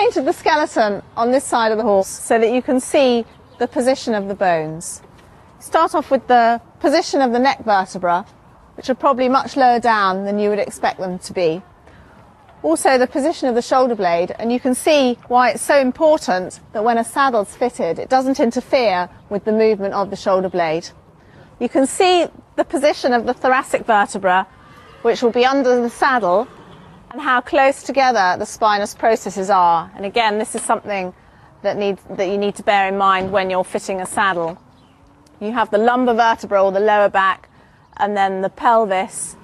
painted the skeleton on this side of the horse so that you can see the position of the bones. Start off with the position of the neck vertebra, which are probably much lower down than you would expect them to be. Also the position of the shoulder blade, and you can see why it's so important that when a saddle's fitted, it doesn't interfere with the movement of the shoulder blade. You can see the position of the thoracic vertebra, which will be under the saddle, and how close together the spinous processes are. And again, this is something that you need to bear in mind when you're fitting a saddle. You have the lumbar vertebra, or the lower back, and then the pelvis,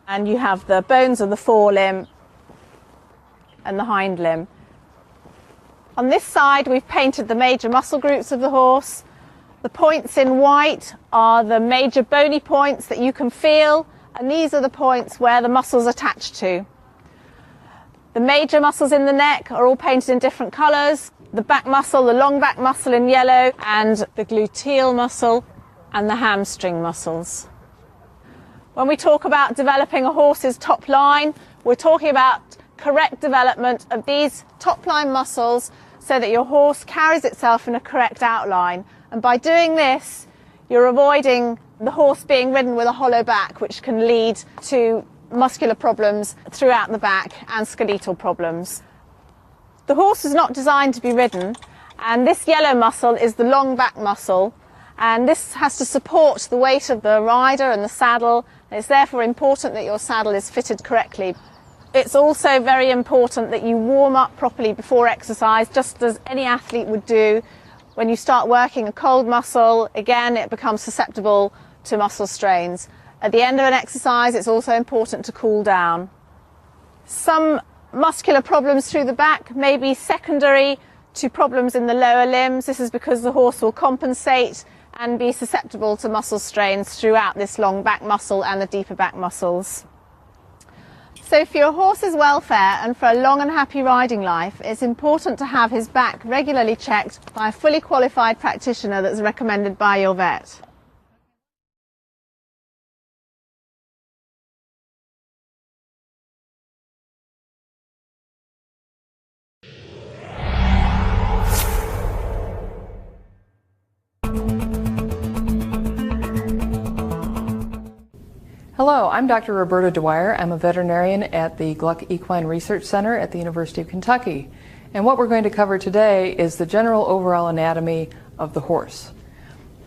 and you have the bones of the forelimb and the hind limb. On this side, we've painted the major muscle groups of the horse. The points in white are the major bony points that you can feel, and these are the points where the muscles attach to. The major muscles in the neck are all painted in different colours. The back muscle, the long back muscle in yellow, and the gluteal muscle and the hamstring muscles. When we talk about developing a horse's top line, we're talking about correct development of these top line muscles so that your horse carries itself in a correct outline. And by doing this, you're avoiding the horse being ridden with a hollow back, which can lead to muscular problems throughout the back and skeletal problems. The horse is not designed to be ridden, and this yellow muscle is the long back muscle, and this has to support the weight of the rider and the saddle, and it's therefore important that your saddle is fitted correctly. It's also very important that you warm up properly before exercise, just as any athlete would do. When you start working a cold muscle, again, it becomes susceptible to muscle strains. At the end of an exercise, it's also important to cool down. Some muscular problems through the back may be secondary to problems in the lower limbs. This is because the horse will compensate and be susceptible to muscle strains throughout this long back muscle and the deeper back muscles. So for your horse's welfare and for a long and happy riding life, it's important to have his back regularly checked by a fully qualified practitioner that's recommended by your vet. Hello, I'm Dr. Roberta Dwyer. I'm a veterinarian at the Gluck Equine Research Center at the University of Kentucky. And what we're going to cover today is the general overall anatomy of the horse.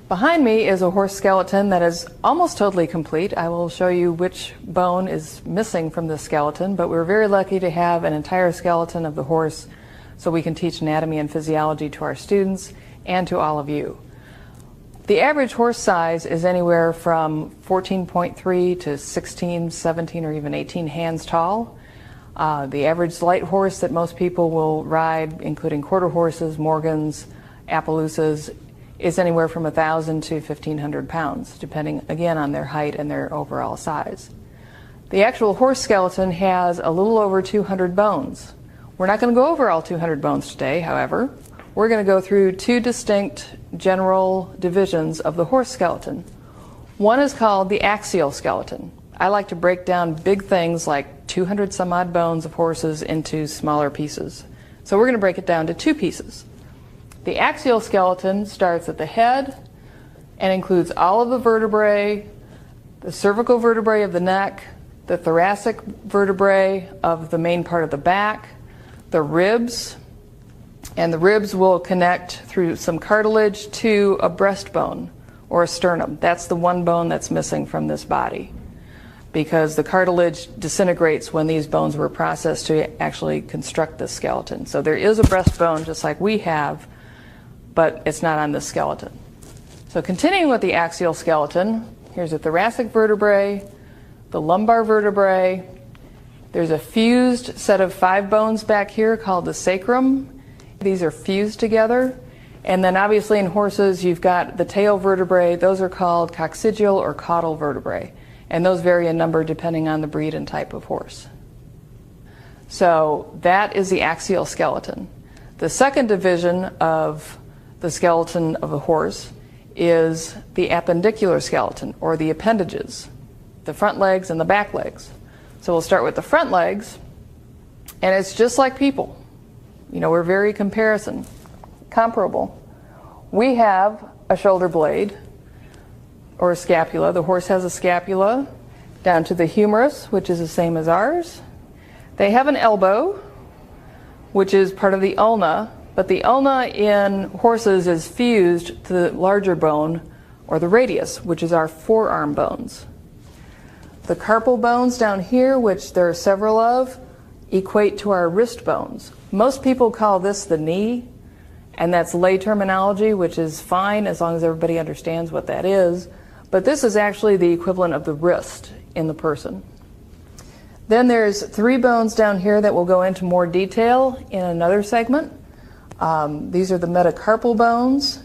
Behind me is a horse skeleton that is almost totally complete. I will show you which bone is missing from the skeleton, but we're very lucky to have an entire skeleton of the horse so we can teach anatomy and physiology to our students and to all of you. The average horse size is anywhere from 14.3 to 16, 17, or even 18 hands tall. The average light horse that most people will ride, including quarter horses, Morgans, Appaloosas, is anywhere from 1,000 to 1,500 pounds, depending again on their height and their overall size. The actual horse skeleton has a little over 200 bones. We're not going to go over all 200 bones today, however. We're going to go through two distinct general divisions of the horse skeleton. One is called the axial skeleton. I like to break down big things like 200 some odd bones of horses into smaller pieces. So we're going to break it down to two pieces. The axial skeleton starts at the head and includes all of the vertebrae, the cervical vertebrae of the neck, the thoracic vertebrae of the main part of the back, the ribs, and the ribs will connect through some cartilage to a breastbone or a sternum. That's the one bone that's missing from this body because the cartilage disintegrates when these bones were processed to actually construct the skeleton. So there is a breastbone just like we have, but it's not on this skeleton. So continuing with the axial skeleton, here's a thoracic vertebrae, the lumbar vertebrae. There's a fused set of 5 bones back here called the sacrum. These are fused together. And then obviously in horses you've got the tail vertebrae. Those are called coccygeal or caudal vertebrae. And those vary in number depending on the breed and type of horse. So that is the axial skeleton. The second division of the skeleton of a horse is the appendicular skeleton, or the appendages, the front legs and the back legs. So we'll start with the front legs, and it's just like people. we're very comparable. We have a shoulder blade or a scapula. The horse has a scapula down to the humerus, which is the same as ours. They have an elbow, which is part of the ulna, but the ulna in horses is fused to the larger bone, or the radius, which is our forearm bones. The carpal bones down here, which there are several of, equate to our wrist bones. Most people call this the knee, and that's lay terminology, which is fine as long as everybody understands what that is. But this is actually the equivalent of the wrist in the person. Then there's 3 bones down here that we'll go into more detail in another segment. These are the metacarpal bones,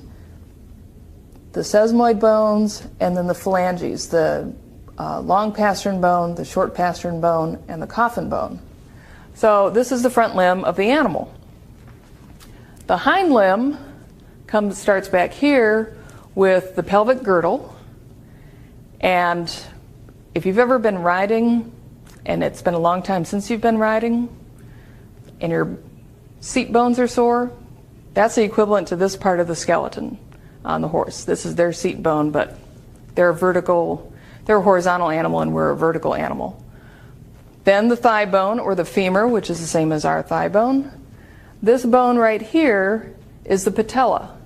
the sesamoid bones, and then the phalanges, the long pastern bone, the short pastern bone, and the coffin bone. So this is the front limb of the animal. The hind limb starts back here with the pelvic girdle. And if you've ever been riding, and it's been a long time since you've been riding, and your seat bones are sore, that's the equivalent to this part of the skeleton on the horse. This is their seat bone, but they're a horizontal animal and we're a vertical animal. Then the thigh bone, or the femur, which is the same as our thigh bone. This bone right here is the patella.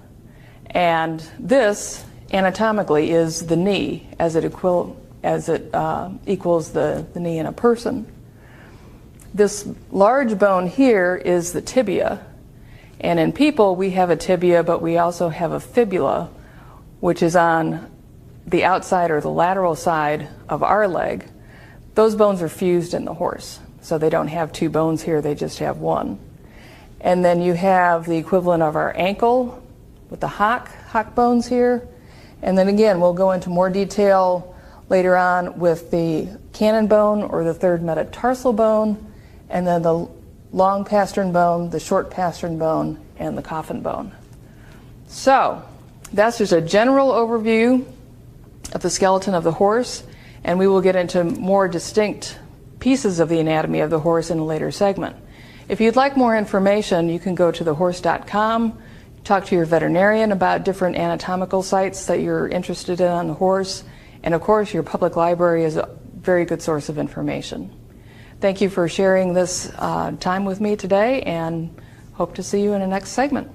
And this, anatomically, is the knee as it equals the knee in a person. This large bone here is the tibia. And in people, we have a tibia, but we also have a fibula, which is on the outside or the lateral side of our leg. Those bones are fused in the horse. So they don't have 2 bones here, they just have 1. And then you have the equivalent of our ankle with the hock bones here. And then again, we'll go into more detail later on with the cannon bone or the 3rd metatarsal bone, and then the long pastern bone, the short pastern bone, and the coffin bone. So that's just a general overview of the skeleton of the horse, and we will get into more distinct pieces of the anatomy of the horse in a later segment. If you'd like more information, you can go to thehorse.com, talk to your veterinarian about different anatomical sites that you're interested in on the horse, and of course your public library is a very good source of information. Thank you for sharing this time with me today, and hope to see you in the next segment.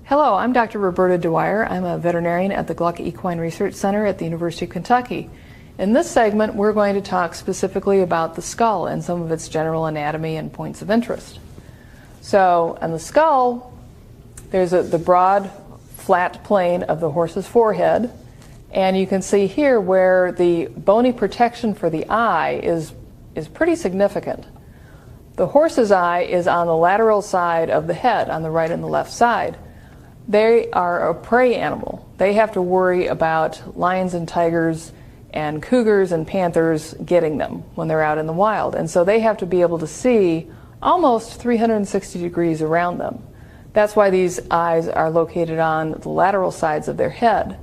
Hello, I'm Dr. Roberta Dwyer. I'm a veterinarian at the Gluck Equine Research Center at the University of Kentucky. In this segment, we're going to talk specifically about the skull and some of its general anatomy and points of interest. So, on the skull, there's the broad, flat plane of the horse's forehead, and you can see here where the bony protection for the eye is pretty significant. The horse's eye is on the lateral side of the head, on the right and the left side. They are a prey animal. They have to worry about lions and tigers and cougars and panthers getting them when they're out in the wild. And so they have to be able to see almost 360 degrees around them. That's why these eyes are located on the lateral sides of their head.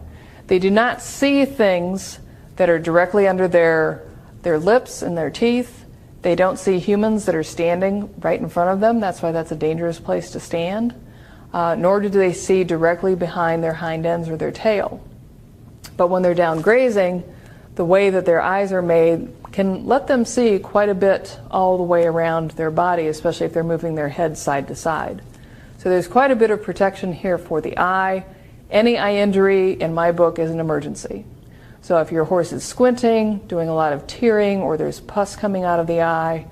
They do not see things that are directly under their lips and their teeth. They don't see humans that are standing right in front of them. That's why that's a dangerous place to stand. Nor do they see directly behind their hind ends or their tail. But when they're down grazing, the way that their eyes are made can let them see quite a bit all the way around their body, especially if they're moving their head side to side. So there's quite a bit of protection here for the eye. Any eye injury in my book is an emergency. So if your horse is squinting, doing a lot of tearing, or there's pus coming out of the eye,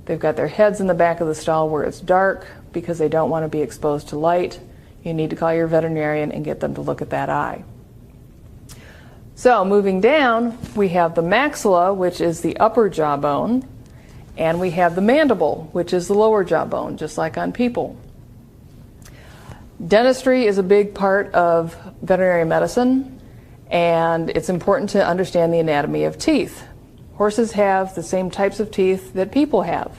they've got their heads in the back of the stall where it's dark because they don't want to be exposed to light, you need to call your veterinarian and get them to look at that eye. So moving down, we have the maxilla, which is the upper jawbone, and we have the mandible, which is the lower jawbone, just like on people. Dentistry is a big part of veterinary medicine, and it's important to understand the anatomy of teeth. horses have the same types of teeth that people have.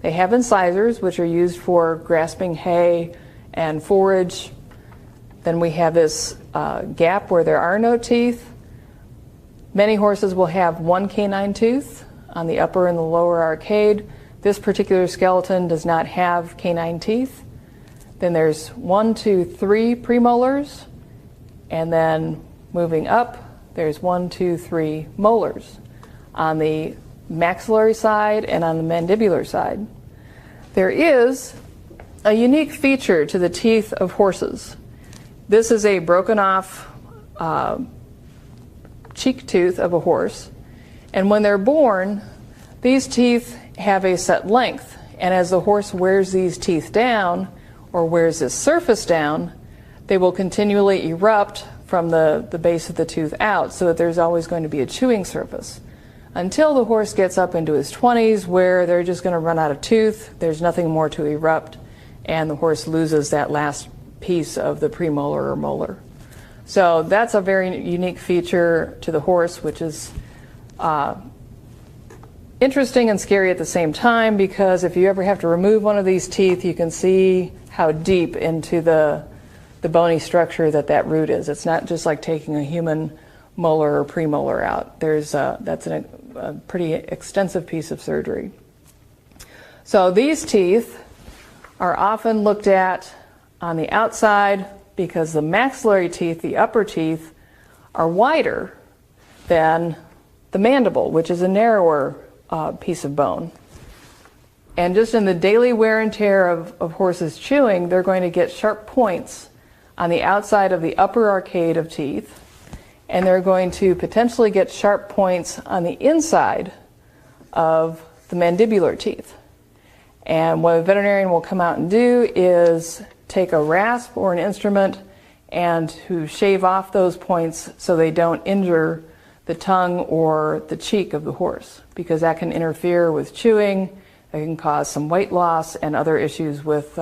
They have incisors, which are used for grasping hay and forage. Then we have this gap where there are no teeth. Many horses will have one canine tooth on the upper and the lower arcade. This particular skeleton does not have canine teeth. Then there's 1, 2, 3 premolars, and then moving up, there's 1, 2, 3 molars on the maxillary side and on the mandibular side. There is a unique feature to the teeth of horses. This is a broken off cheek tooth of a horse, and when they're born, these teeth have a set length, and as the horse wears these teeth down or wears this surface down, they will continually erupt from the base of the tooth out, so that there's always going to be a chewing surface until the horse gets up into his 20s, where they're just going to run out of tooth, there's nothing more to erupt, and the horse loses that last piece of the premolar or molar. So that's a very unique feature to the horse, which is interesting and scary at the same time, because if you ever have to remove one of these teeth, you can see how deep into the bony structure that root is. It's not just like taking a human molar or premolar out. That's a pretty extensive piece of surgery. So these teeth are often looked at on the outside because the maxillary teeth, the upper teeth, are wider than the mandible, which is a narrower piece of bone. And just in the daily wear and tear of horses chewing, they're going to get sharp points on the outside of the upper arcade of teeth, and they're going to potentially get sharp points on the inside of the mandibular teeth. And what a veterinarian will come out and do is take a rasp or an instrument and to shave off those points so they don't injure the tongue or the cheek of the horse, because that can interfere with chewing. It can cause some weight loss and other issues with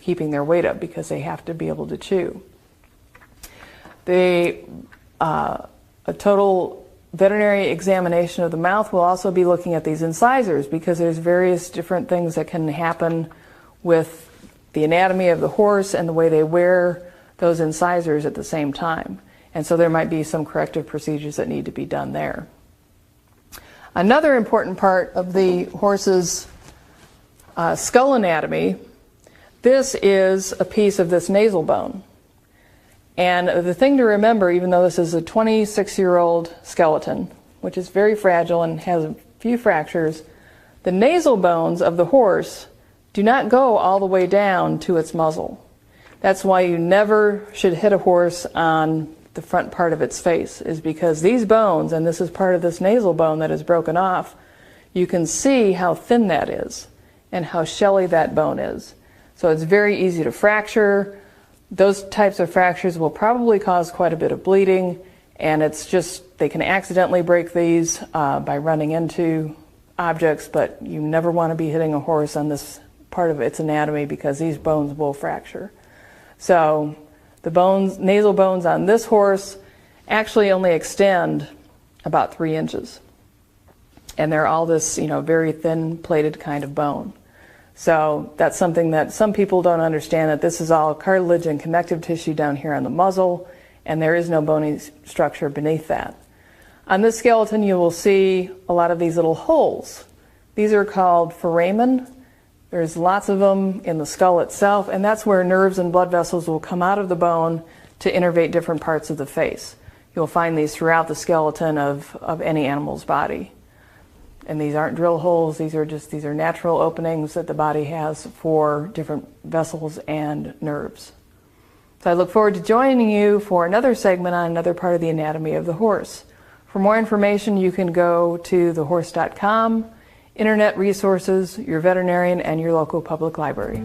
keeping their weight up, because they have to be able to chew. A total veterinary examination of the mouth will also be looking at these incisors, because there's various different things that can happen with the anatomy of the horse and the way they wear those incisors at the same time. And so there might be some corrective procedures that need to be done there. Another important part of the horse's skull anatomy, this is a piece of this nasal bone. And the thing to remember, even though this is a 26-year-old skeleton, which is very fragile and has a few fractures, the nasal bones of the horse do not go all the way down to its muzzle. That's why you never should hit a horse on the front part of its face, is because these bones, and this is part of this nasal bone that is broken off, you can see how thin that is and how shelly that bone is. So it's very easy to fracture. Those types of fractures will probably cause quite a bit of bleeding, and it's just, they can accidentally break these by running into objects, but you never want to be hitting a horse on this part of its anatomy, because these bones will fracture. So the bones, nasal bones on this horse actually only extend about 3 inches. And they're all this, very thin plated kind of bone. So that's something that some people don't understand, that this is all cartilage and connective tissue down here on the muzzle, and there is no bony structure beneath that. On this skeleton, you will see a lot of these little holes. These are called foramen. There's lots of them in the skull itself, and that's where nerves and blood vessels will come out of the bone to innervate different parts of the face. You'll find these throughout the skeleton of any animal's body. And these aren't drill holes, these are natural openings that the body has for different vessels and nerves. So I look forward to joining you for another segment on another part of the anatomy of the horse. For more information, you can go to thehorse.com, internet resources, your veterinarian, and your local public library.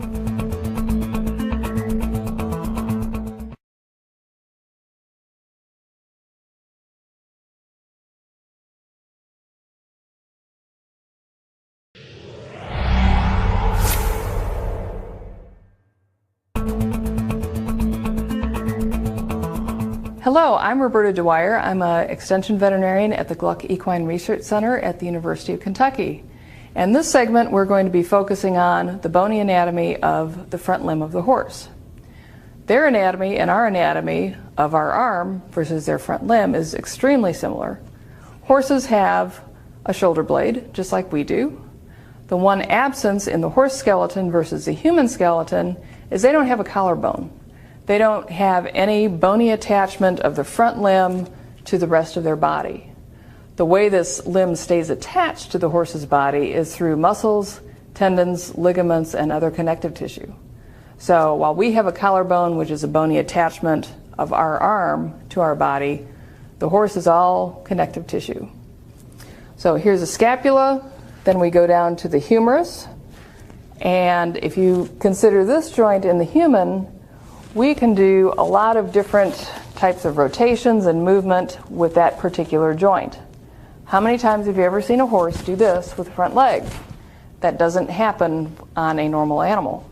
Hello, I'm Roberta Dwyer. I'm an extension veterinarian at the Gluck Equine Research Center at the University of Kentucky. In this segment, we're going to be focusing on the bony anatomy of the front limb of the horse. Their anatomy and our anatomy of our arm versus their front limb is extremely similar. Horses have a shoulder blade, just like we do. The one absence in the horse skeleton versus the human skeleton is they don't have a collarbone. They don't have any bony attachment of the front limb to the rest of their body. The way this limb stays attached to the horse's body is through muscles, tendons, ligaments, and other connective tissue. So while we have a collarbone, which is a bony attachment of our arm to our body, the horse is all connective tissue. So here's the scapula, then we go down to the humerus, and if you consider this joint in the human, we can do a lot of different types of rotations and movement with that particular joint. How many times have you ever seen a horse do this with the front leg? That doesn't happen on a normal animal.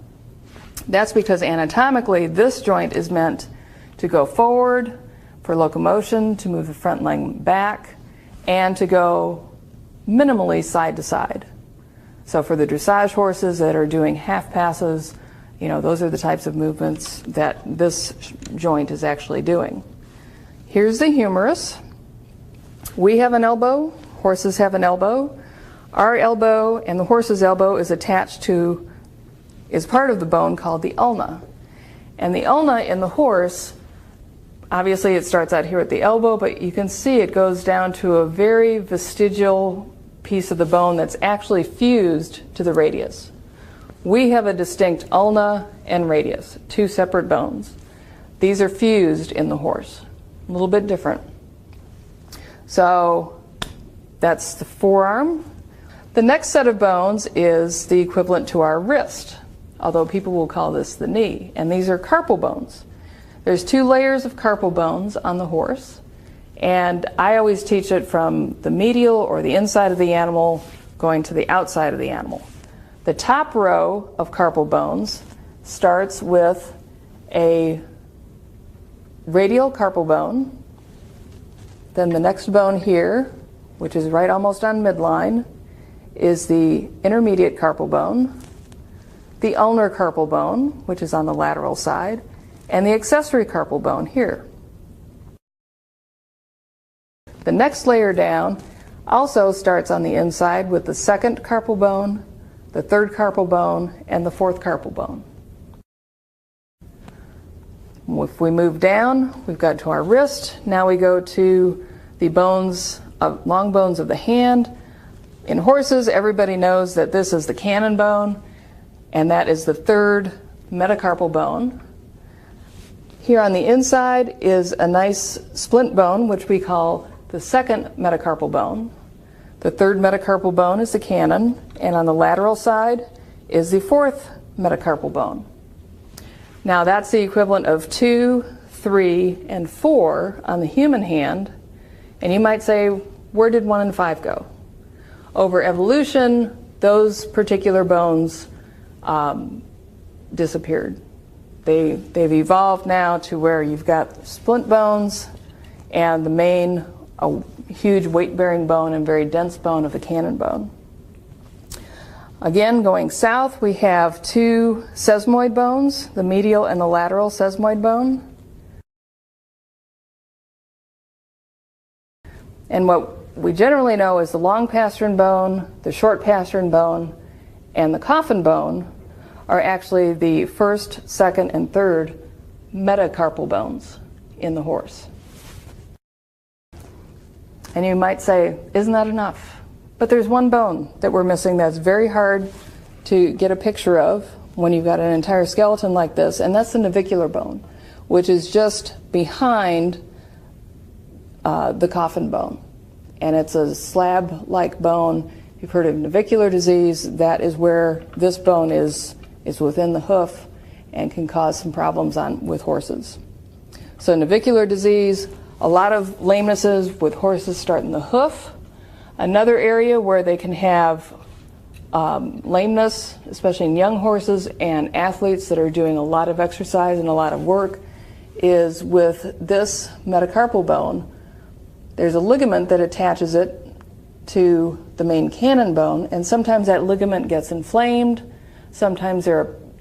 That's because anatomically this joint is meant to go forward for locomotion, to move the front leg back, and to go minimally side to side. So for the dressage horses that are doing half passes, those are the types of movements that this joint is actually doing. Here's the humerus. We have an elbow, horses have an elbow. Our elbow and the horse's elbow is part of the bone called the ulna. And the ulna in the horse, obviously it starts out here at the elbow, but you can see it goes down to a very vestigial piece of the bone that's actually fused to the radius. We have a distinct ulna and radius, two separate bones. These are fused in the horse, a little bit different. So that's the forearm. The next set of bones is the equivalent to our wrist, although people will call this the knee, and these are carpal bones. There's two layers of carpal bones on the horse, and I always teach it from the medial or the inside of the animal going to the outside of the animal. The top row of carpal bones starts with a radial carpal bone. Then the next bone here, which is right almost on midline, is the intermediate carpal bone, the ulnar carpal bone, which is on the lateral side, and the accessory carpal bone here. The next layer down also starts on the inside with the second carpal bone, the third carpal bone, and the fourth carpal bone. If we move down, we've got to our wrist. Now we go to the long bones of the hand. In horses, everybody knows that this is the cannon bone, and that is the third metacarpal bone. Here on the inside is a nice splint bone, which we call the second metacarpal bone. The third metacarpal bone is the cannon, and on the lateral side is the fourth metacarpal bone. Now that's the equivalent of 2, 3, and 4 on the human hand, and you might say, where did 1 and 5 go? Over evolution, those particular bones disappeared. They've evolved now to where you've got splint bones and the main huge weight-bearing bone and very dense bone of the cannon bone. Again, going south, we have two sesamoid bones, the medial and the lateral sesamoid bone. And what we generally know is the long pastern bone, the short pastern bone, and the coffin bone are actually the first, second, and third metacarpal bones in the horse. And you might say, isn't that enough? But there's one bone that we're missing that's very hard to get a picture of when you've got an entire skeleton like this, and that's the navicular bone, which is just behind the coffin bone. And it's a slab-like bone. You've heard of navicular disease. That is where this bone is within the hoof and can cause some problems with horses. So navicular disease, a lot of lamenesses with horses start in the hoof. Another area where they can have lameness, especially in young horses and athletes that are doing a lot of exercise and a lot of work, is with this metacarpal bone, there's a ligament that attaches it to the main cannon bone, and sometimes that ligament gets inflamed. Sometimes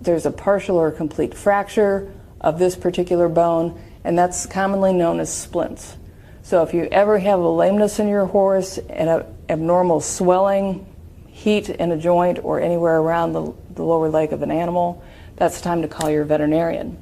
there's a partial or complete fracture of this particular bone, and that's commonly known as splints. So if you ever have a lameness in your horse and an abnormal swelling, heat in a joint or anywhere around the lower leg of an animal, that's time to call your veterinarian.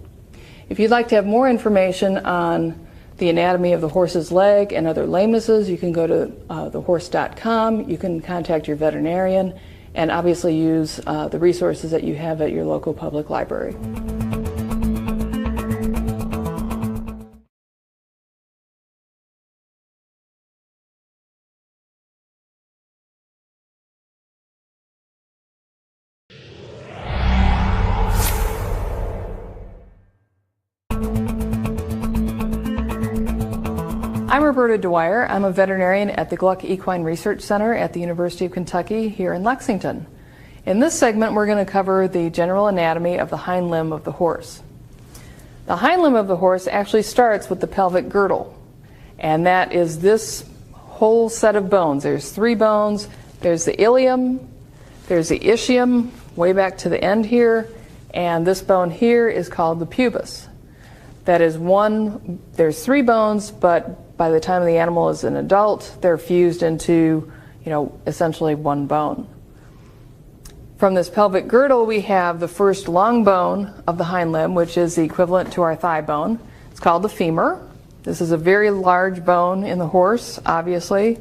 If you'd like to have more information on the anatomy of the horse's leg and other lamenesses, you can go to thehorse.com. You can contact your veterinarian and obviously use the resources that you have at your local public library. I'm Roberta Dwyer. I'm a veterinarian at the Gluck Equine Research Center at the University of Kentucky here in Lexington. In this segment, we're going to cover the general anatomy of the hind limb of the horse. The hind limb of the horse actually starts with the pelvic girdle, and that is this whole set of bones. There's 3 bones. There's the ilium, there's the ischium, way back to the end here, and this bone here is called the pubis. That is there's 3 bones, but by the time the animal is an adult, they're fused into, essentially one bone. From this pelvic girdle, we have the first long bone of the hind limb, which is the equivalent to our thigh bone. It's called the femur. This is a very large bone in the horse, obviously.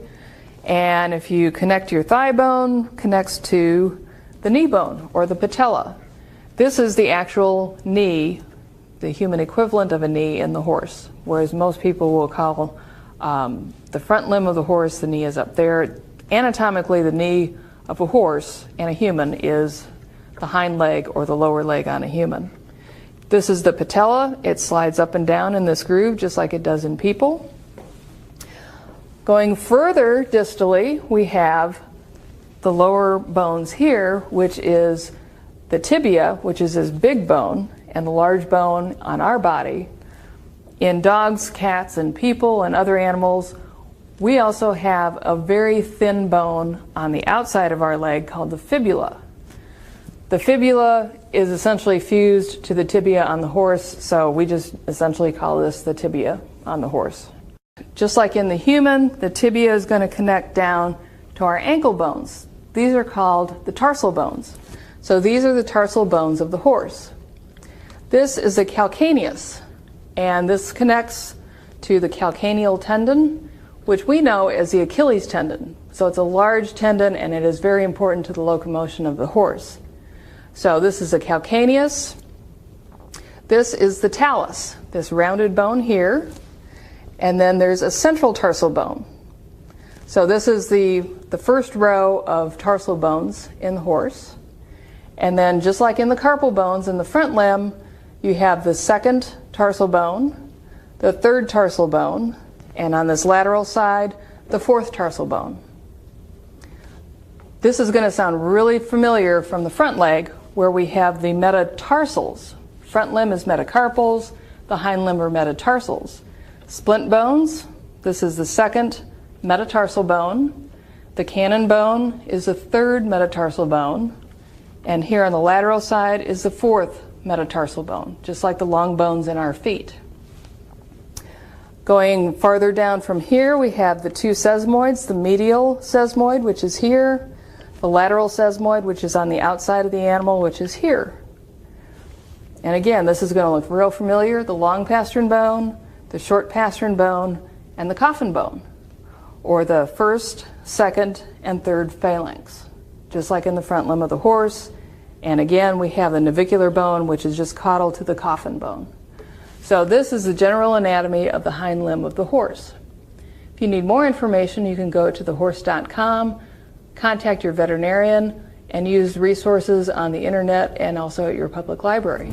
And if you connect your thigh bone, connects to the knee bone or the patella. This is the actual knee, the human equivalent of a knee in the horse, whereas most people will call the front limb of the horse, the knee is up there. Anatomically, the knee of a horse and a human is the hind leg or the lower leg on a human. This is the patella. It slides up and down in this groove just like it does in people. Going further distally, we have the lower bones here, which is the tibia, which is this big bone, and the large bone on our body. In dogs, cats, and people and other animals, we also have a very thin bone on the outside of our leg called the fibula. The fibula is essentially fused to the tibia on the horse, so we just essentially call this the tibia on the horse. Just like in the human, the tibia is going to connect down to our ankle bones. These are called the tarsal bones. So these are the tarsal bones of the horse. This is the calcaneus, and this connects to the calcaneal tendon, which we know as the Achilles tendon. So it's a large tendon, and it is very important to the locomotion of the horse. So this is the calcaneus. This is the talus, this rounded bone here. And then there's a central tarsal bone. So this is the first row of tarsal bones in the horse. And then just like in the carpal bones in the front limb, you have the second tarsal bone, the third tarsal bone, and on this lateral side, the fourth tarsal bone. This is going to sound really familiar from the front leg, where we have the metatarsals. Front limb is metacarpals, the hind limb are metatarsals. Splint bones, this is the second metatarsal bone. The cannon bone is the third metatarsal bone. And here on the lateral side is the fourth metatarsal bone, just like the long bones in our feet. Going farther down from here, we have the 2 sesamoids, the medial sesamoid, which is here, the lateral sesamoid, which is on the outside of the animal, which is here. And again, this is going to look real familiar, the long pastern bone, the short pastern bone, and the coffin bone, or the first, second, and third phalanx, just like in the front limb of the horse. And again, we have the navicular bone, which is just caudal to the coffin bone. So this is the general anatomy of the hind limb of the horse. If you need more information, you can go to thehorse.com, contact your veterinarian, and use resources on the internet and also at your public library.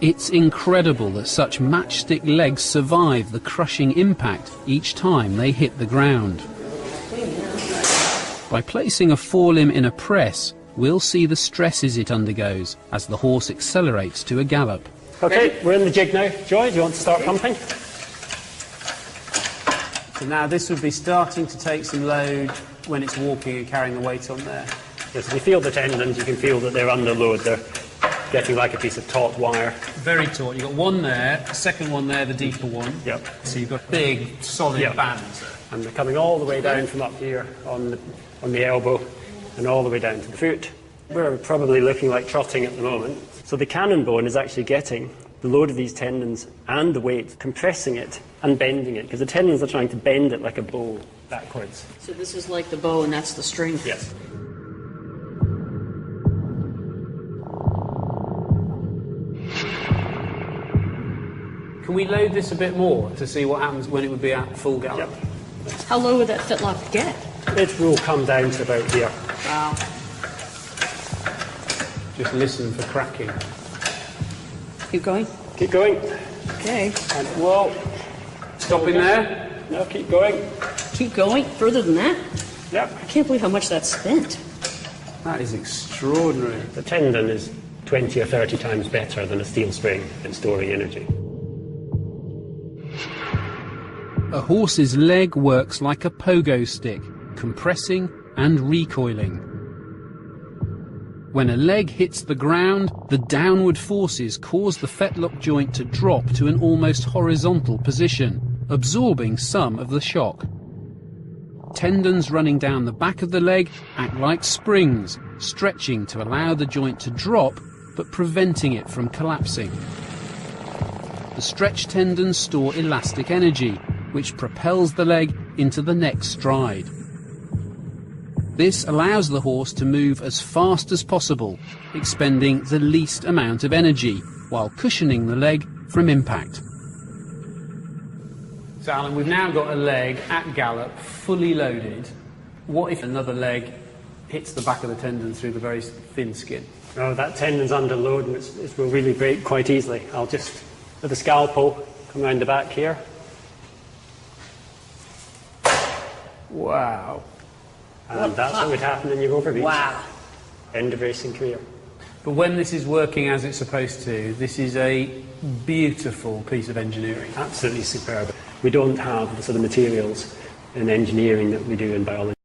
It's incredible that such matchstick legs survive the crushing impact each time they hit the ground. By placing a forelimb in a press, we'll see the stresses it undergoes as the horse accelerates to a gallop. Okay, we're in the jig now. Joy, do you want to start pumping? So now this would be starting to take some load when it's walking and carrying the weight on there. Yes, if you feel the tendons, you can feel that they're under load. They're getting like a piece of taut wire. Very taut. You've got one there, a second one there, the deeper one. Yep. So you've got big, solid bands. And they're coming all the way down from up here on the elbow and all the way down to the foot. We're probably looking like trotting at the moment. So the cannon bone is actually getting the load of these tendons and the weight, compressing it and bending it, because the tendons are trying to bend it like a bow backwards. So this is like the bow and that's the string? Yes. Can we load this a bit more to see what happens when it would be at full gallop? Yep. How low would that fitlock get? It will come down to about here. Wow. Just listen for cracking. Keep going? Keep going. Okay. And whoa. Stopping there? No, keep going. Keep going? Further than that? Yep. I can't believe how much that's spent. That is extraordinary. The tendon is 20 or 30 times better than a steel spring at storing energy. A horse's leg works like a pogo stick, compressing and recoiling. When a leg hits the ground, the downward forces cause the fetlock joint to drop to an almost horizontal position, absorbing some of the shock. Tendons running down the back of the leg act like springs, stretching to allow the joint to drop, but preventing it from collapsing. The stretched tendons store elastic energy, which propels the leg into the next stride. This allows the horse to move as fast as possible, expending the least amount of energy, while cushioning the leg from impact. So Alan, we've now got a leg at gallop, fully loaded. What if another leg hits the back of the tendon through the very thin skin? Oh, that tendon's under load and it will really break quite easily. I'll just, with a scalpel, come round the back here. Wow. And that's what would happen in your overreach. Wow. End of racing career. But when this is working as it's supposed to, this is a beautiful piece of engineering. Absolutely superb. We don't have the sort of materials in engineering that we do in biology.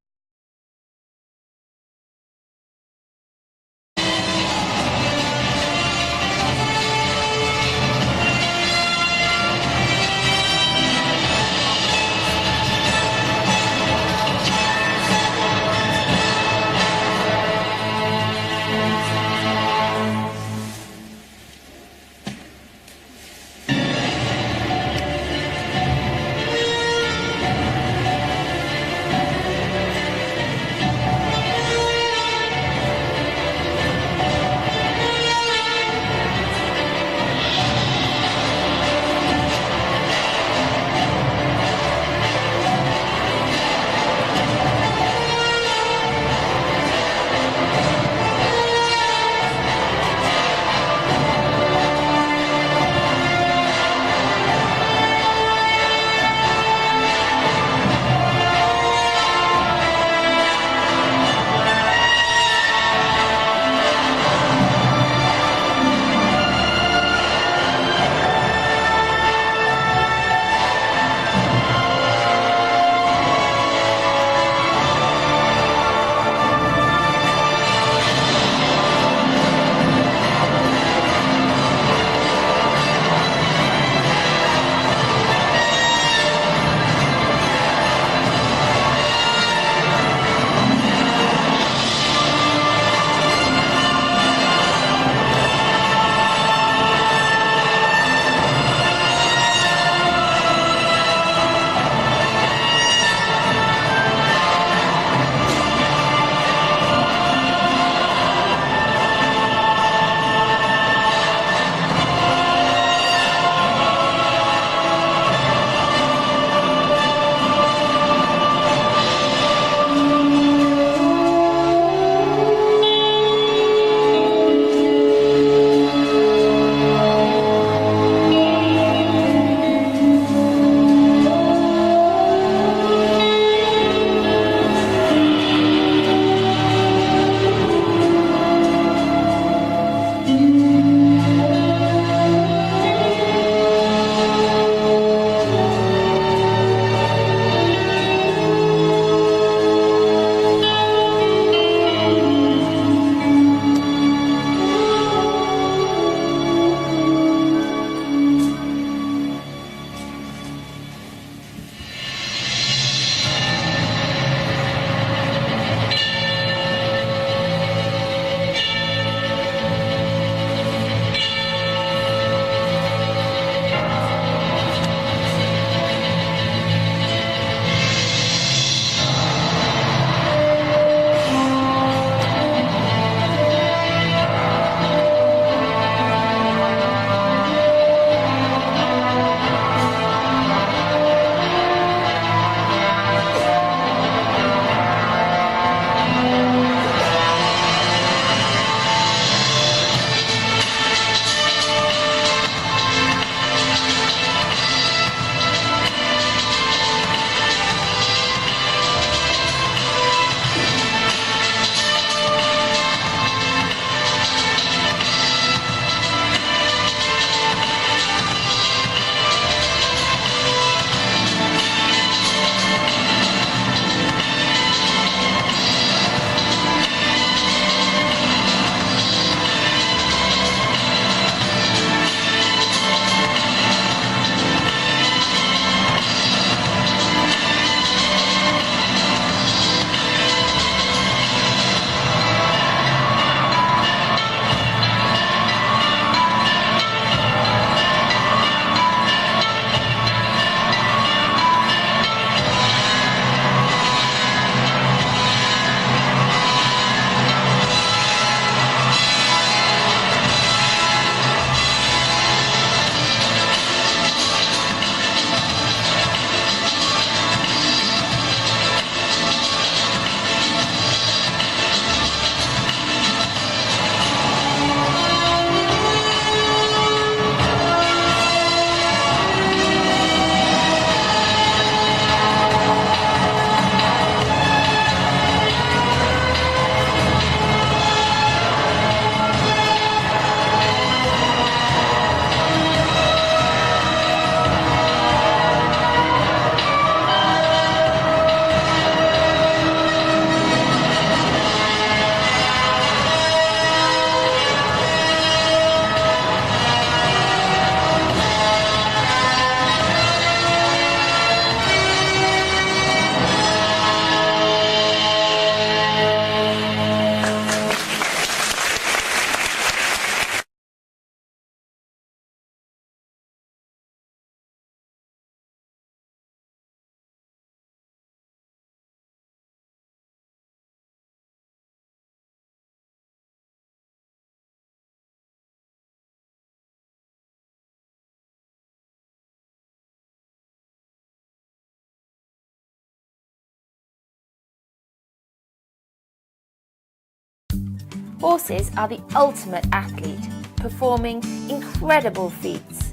Horses are the ultimate athlete, performing incredible feats.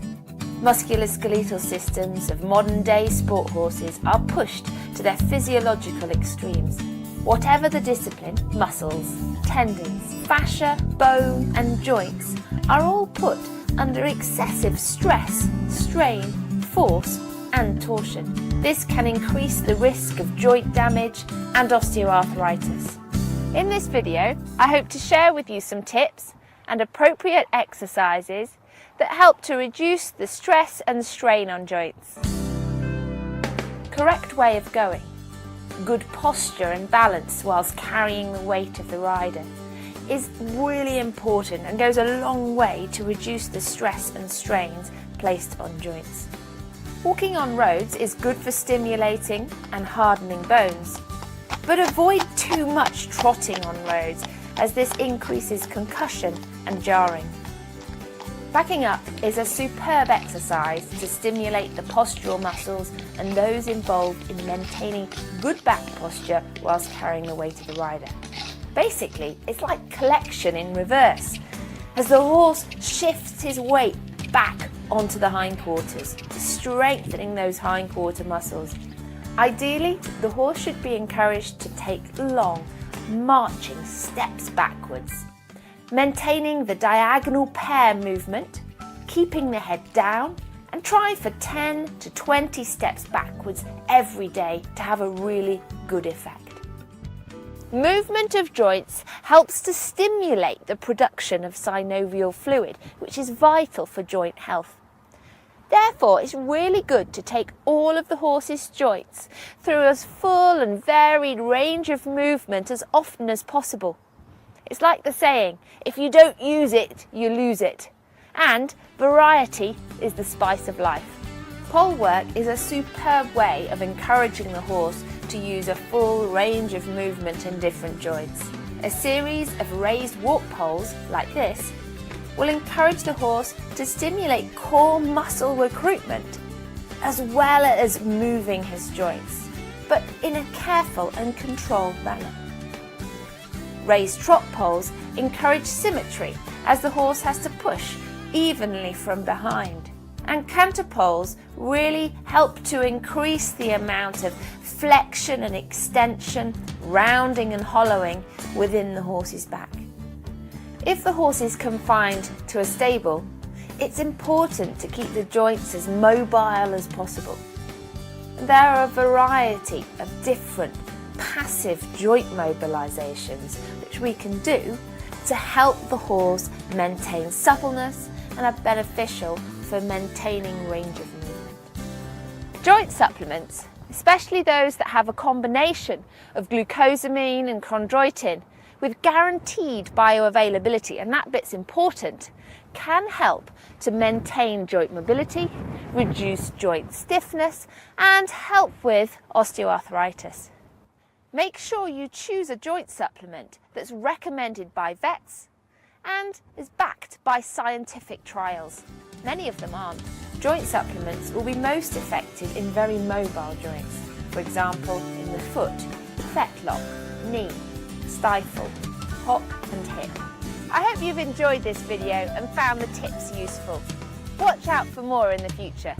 Musculoskeletal systems of modern-day sport horses are pushed to their physiological extremes. Whatever the discipline, muscles, tendons, fascia, bone and joints are all put under excessive stress, strain, force and torsion. This can increase the risk of joint damage and osteoarthritis. In this video, I hope to share with you some tips and appropriate exercises that help to reduce the stress and strain on joints. Correct way of going. Good posture and balance whilst carrying the weight of the rider is really important and goes a long way to reduce the stress and strains placed on joints. Walking on roads is good for stimulating and hardening bones, but avoid too much trotting on roads as this increases concussion and jarring. Backing up is a superb exercise to stimulate the postural muscles and those involved in maintaining good back posture whilst carrying the weight of the rider. Basically, it's like collection in reverse, as the horse shifts his weight back onto the hindquarters, strengthening those hindquarter muscles. Ideally, the horse should be encouraged to take long, marching steps backwards, maintaining the diagonal pair movement, keeping the head down, and try for 10 to 20 steps backwards every day to have a really good effect. Movement of joints helps to stimulate the production of synovial fluid, which is vital for joint health. Therefore, it's really good to take all of the horse's joints through as full and varied range of movement as often as possible. It's like the saying, if you don't use it, you lose it. And variety is the spice of life. Pole work is a superb way of encouraging the horse to use a full range of movement in different joints. A series of raised walk poles, like this, will encourage the horse to stimulate core muscle recruitment, as well as moving his joints, but in a careful and controlled manner. Raised trot poles encourage symmetry, as the horse has to push evenly from behind. And canter poles really help to increase the amount of flexion and extension, rounding and hollowing within the horse's back. If the horse is confined to a stable, it's important to keep the joints as mobile as possible. There are a variety of different passive joint mobilizations which we can do to help the horse maintain suppleness and are beneficial for maintaining range of movement. Joint supplements, especially those that have a combination of glucosamine and chondroitin with guaranteed bioavailability, and that bit's important, can help to maintain joint mobility, reduce joint stiffness and help with osteoarthritis. Make sure you choose a joint supplement that's recommended by vets and is backed by scientific trials. Many of them aren't. Joint supplements will be most effective in very mobile joints, for example in the foot, fetlock, knee, stifle, hop and hip. I hope you've enjoyed this video and found the tips useful. Watch out for more in the future.